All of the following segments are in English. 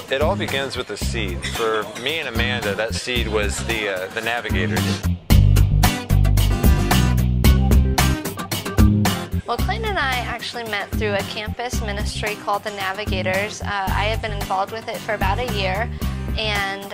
It all begins with a seed. For me and Amanda, that seed was the Navigators. Well, Clayton and I actually met through a campus ministry called the Navigators. I had been involved with it for about a year, and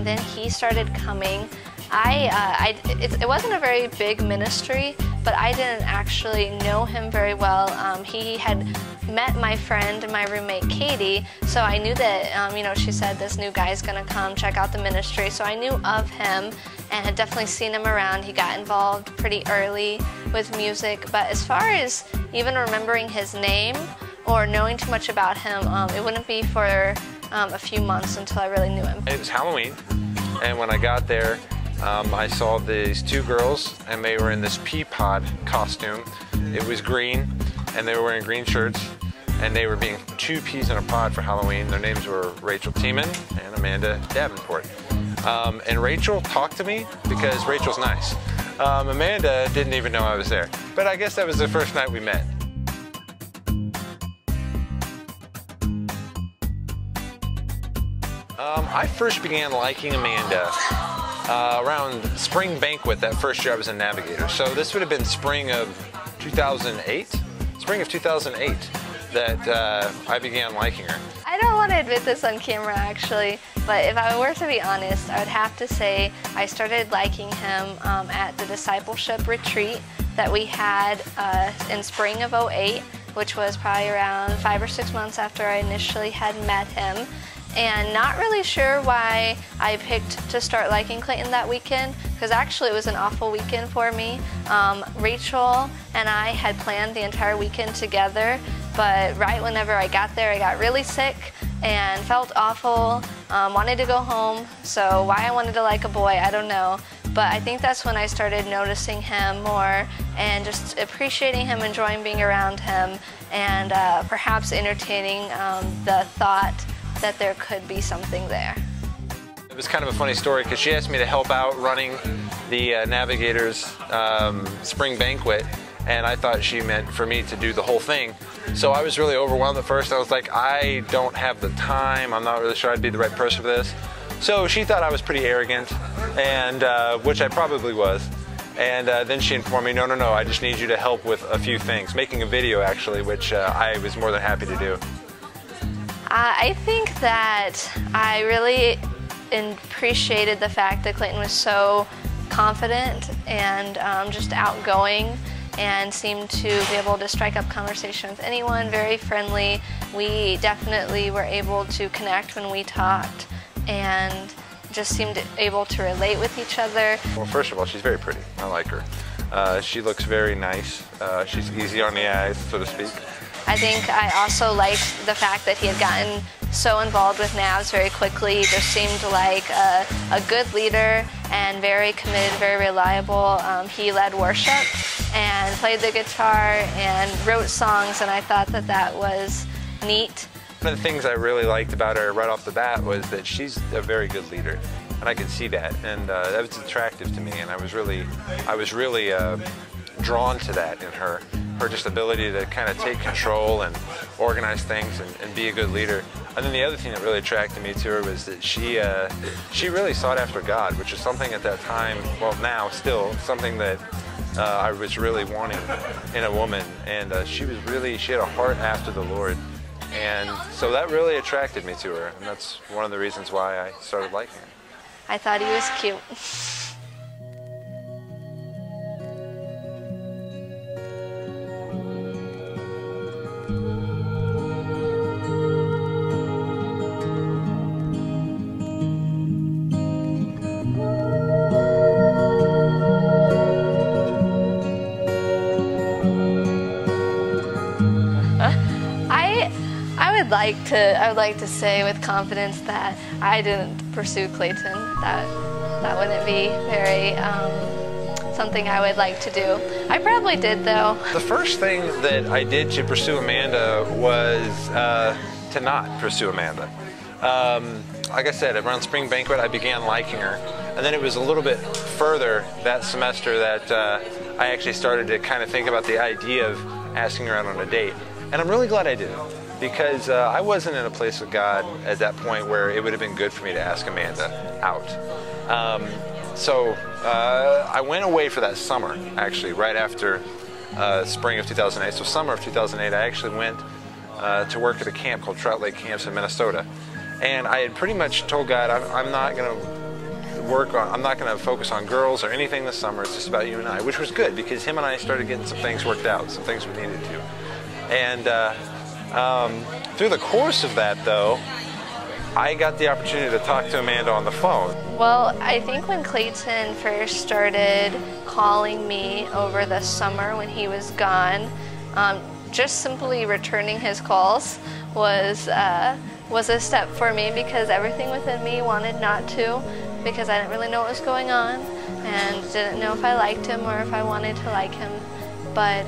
then he started coming. It wasn't a very big ministry, but I didn't actually know him very well. He had met my friend and my roommate Katie, so I knew that, you know, she said this new guy's gonna come check out the ministry, so I knew of him and had definitely seen him around. He got involved pretty early with music, but as far as even remembering his name or knowing too much about him, it wouldn't be for a few months until I really knew him. It was Halloween, and when I got there, I saw these two girls, and they were in this pea pod costume. It was green, and they were wearing green shirts, and they were being two peas in a pod for Halloween. Their names were Rachel Tiemann and Amanda Davenport. And Rachel talked to me because Rachel's nice. Amanda didn't even know I was there, but I guess that was the first night we met. I first began liking Amanda around spring banquet that first year I was in Navigator. So this would have been spring of 2008? Spring of 2008 that I began liking her. I don't want to admit this on camera actually, but if I were to be honest, I would have to say I started liking him at the discipleship retreat that we had in spring of 2008, which was probably around 5 or 6 months after I initially had met him. And not really sure why I picked to start liking Clayton that weekend, because actually it was an awful weekend for me. Rachel and I had planned the entire weekend together, but right whenever I got there, I got really sick and felt awful, wanted to go home. So why I wanted to like a boy, I don't know. But I think that's when I started noticing him more and just appreciating him, enjoying being around him, and perhaps entertaining the thought that there could be something there. It was kind of a funny story because she asked me to help out running the Navigators spring banquet, and I thought she meant for me to do the whole thing. So I was really overwhelmed at first. I was like, I don't have the time. I'm not really sure I'd be the right person for this. So she thought I was pretty arrogant, and which I probably was. And then she informed me, no, I just need you to help with a few things. Making a video, actually, which I was more than happy to do. I think that I really appreciated the fact that Clayton was so confident and just outgoing and seemed to be able to strike up conversation with anyone, very friendly. We definitely were able to connect when we talked and just seemed able to relate with each other. Well, first of all, she's very pretty. I like her. She looks very nice. She's easy on the eyes, so to speak. I think I also liked the fact that he had gotten so involved with Navs very quickly. He just seemed like a good leader and very committed, very reliable. He led worship and played the guitar and wrote songs, and I thought that that was neat. One of the things I really liked about her right off the bat was that she's a very good leader, and I could see that, and that was attractive to me, and I was really drawn to that in her. Her just ability to kind of take control and organize things and be a good leader. And then the other thing that really attracted me to her was that she really sought after God, which is something at that time, well now still, something that I was really wanting in a woman. And she had a heart after the Lord. And so that really attracted me to her, and that's one of the reasons why I started liking her. I thought he was cute. I would like to say with confidence that I didn't pursue Clayton. That wouldn't be very something I would like to do. I probably did though. The first thing that I did to pursue Amanda was to not pursue Amanda. Like I said, around spring banquet I began liking her, and then it was a little bit further that semester that I actually started to kind of think about the idea of asking her out on a date. And I'm really glad I did. because I wasn't in a place with God at that point where it would have been good for me to ask Amanda out. So I went away for that summer, actually, right after spring of 2008. So summer of 2008, I actually went to work at a camp called Trout Lake Camps in Minnesota. And I had pretty much told God, I'm not going to focus on girls or anything this summer. It's just about you and I, which was good because him and I started getting some things worked out, some things we needed to. And through the course of that, though, I got the opportunity to talk to Amanda on the phone. Well, I think when Clayton first started calling me over the summer when he was gone, just simply returning his calls was a step for me because everything within me wanted not to, because I didn't really know what was going on and didn't know if I liked him or if I wanted to like him. But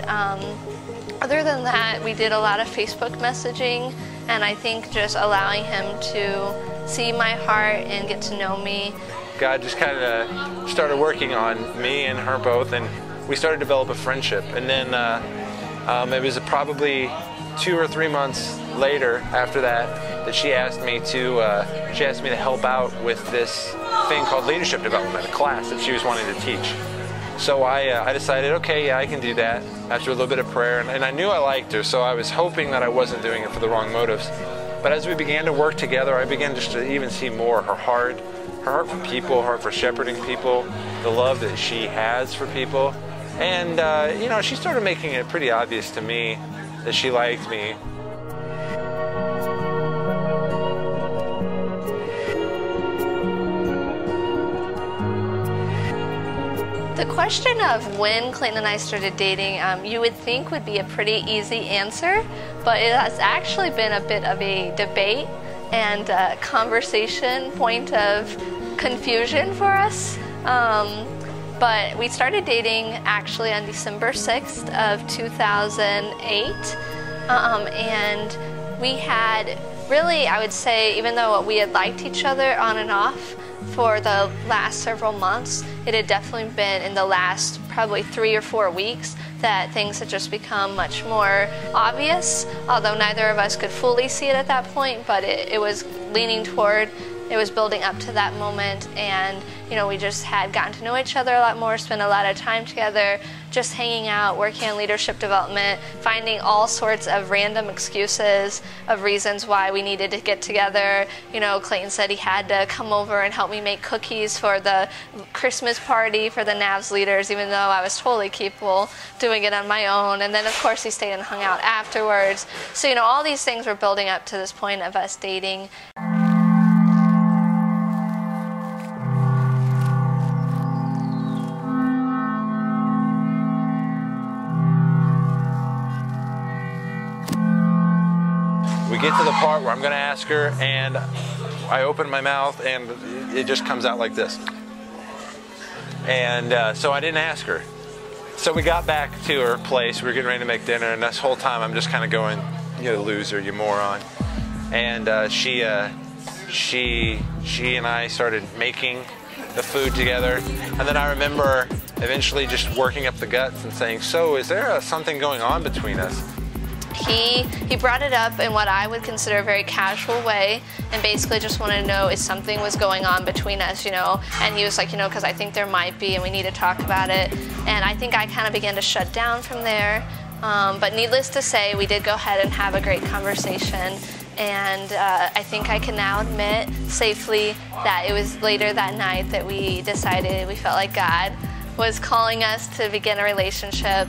other than that, we did a lot of Facebook messaging, and I think just allowing him to see my heart and get to know me. God just kind of started working on me and her both, and we started to develop a friendship. And then it was probably 2 or 3 months later after that she asked me to help out with this thing called leadership development, a class that she was wanting to teach. So I decided, okay, yeah, I can do that after a little bit of prayer. And I knew I liked her, so I was hoping that I wasn't doing it for the wrong motives. But as we began to work together, I began just to even see more her heart for people, her heart for shepherding people, the love that she has for people. And, you know, she started making it pretty obvious to me that she liked me. The question of when Clayton and I started dating, you would think would be a pretty easy answer, but it has actually been a bit of a debate and a conversation point of confusion for us. But we started dating actually on December 6th of 2008, and we had really, I would say, even though we had liked each other on and off for the last several months, it had definitely been in the last probably 3 or 4 weeks that things had just become much more obvious, although neither of us could fully see it at that point, but it was leaning toward, it was building up to that moment. And you know, we just had gotten to know each other a lot more, spent a lot of time together, just hanging out, working on leadership development, finding all sorts of random excuses of reasons why we needed to get together. You know, Clayton said he had to come over and help me make cookies for the Christmas party for the NAVS leaders, even though I was totally capable doing it on my own. And then of course he stayed and hung out afterwards. So, you know, all these things were building up to this point of us dating. We get to the part where I'm going to ask her, and I open my mouth, and it just comes out like this. And so I didn't ask her. So we got back to her place. We were getting ready to make dinner, and this whole time I'm just kind of going, you loser, you moron. And she and I started making the food together. And then I remember eventually just working up the guts and saying, so is there something going on between us? He brought it up in what I would consider a very casual way, and basically just wanted to know if something was going on between us, you know. And he was like, you know, because I think there might be, and we need to talk about it. And I think I kind of began to shut down from there. But needless to say, we did go ahead and have a great conversation. And I think I can now admit safely that it was later that night that we decided we felt like God was calling us to begin a relationship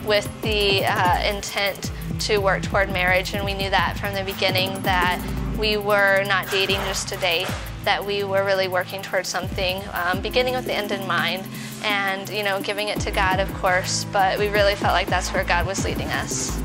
with the intent to work toward marriage. And we knew that from the beginning, that we were not dating just to date, that we were really working towards something, beginning with the end in mind, and, you know, giving it to God, of course, but we really felt like that's where God was leading us.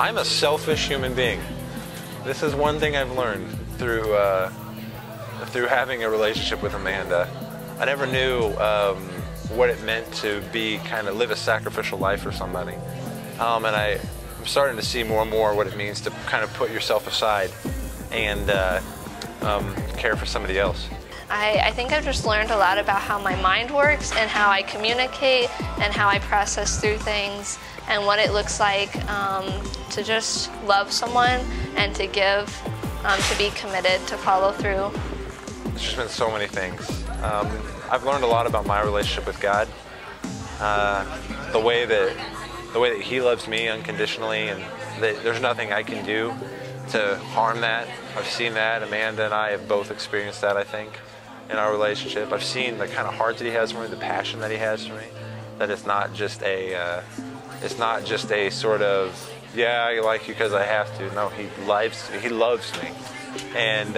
I'm a selfish human being. This is one thing I've learned through having a relationship with Amanda. I never knew what it meant to live a sacrificial life for somebody. And I'm starting to see more and more what it means to kind of put yourself aside and care for somebody else. I think I've just learned a lot about how my mind works and how I communicate and how I process through things and what it looks like to just love someone and to give, to be committed, to follow through. It's just been so many things. I've learned a lot about my relationship with God, the way that He loves me unconditionally, and that there's nothing I can do to harm that. I've seen that. Amanda and I have both experienced that, I think, in our relationship. I've seen the kind of heart that He has for me, the passion that He has for me. That it's not just a sort of, yeah, I like you because I have to. No, He loves me, and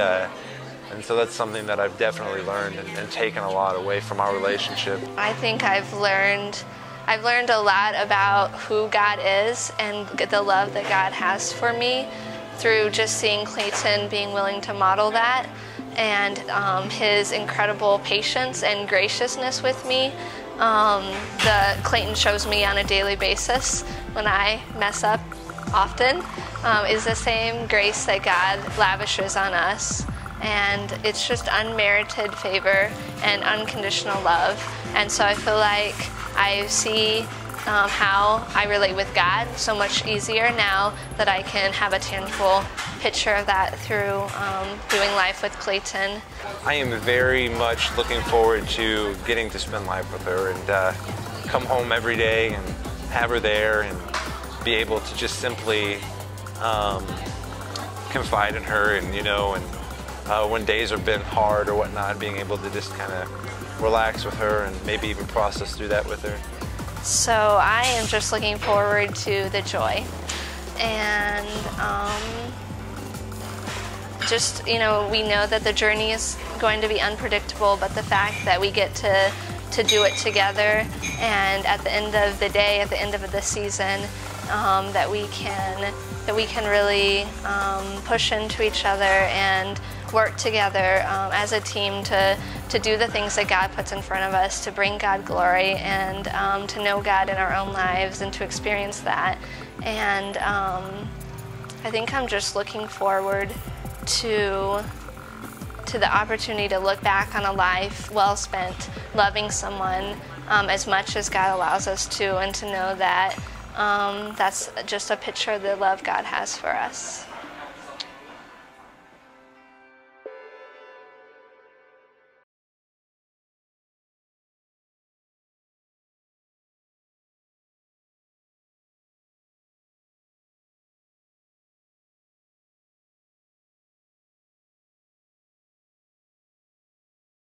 so that's something that I've definitely learned and taken a lot away from our relationship. I think I've learned a lot about who God is and the love that God has for me through just seeing Clayton being willing to model that, and his incredible patience and graciousness with me. Clayton shows me on a daily basis when I mess up often is the same grace that God lavishes on us. And it's just unmerited favor and unconditional love. And so I feel like I see how I relate with God so much easier now that I can have a tangible picture of that through doing life with Clayton. I am very much looking forward to getting to spend life with her and come home every day and have her there and be able to just simply confide in her, and when days have been hard or whatnot, being able to just kind of relax with her and maybe even process through that with her. So I am just looking forward to the joy, and we know that the journey is going to be unpredictable, but the fact that we get to do it together, and at the end of the day, at the end of the season, that we can really push into each other and work together as a team to do the things that God puts in front of us, to bring God glory, and to know God in our own lives and to experience that. And I think I'm just looking forward to the opportunity to look back on a life well spent loving someone as much as God allows us to, and to know that that's just a picture of the love God has for us.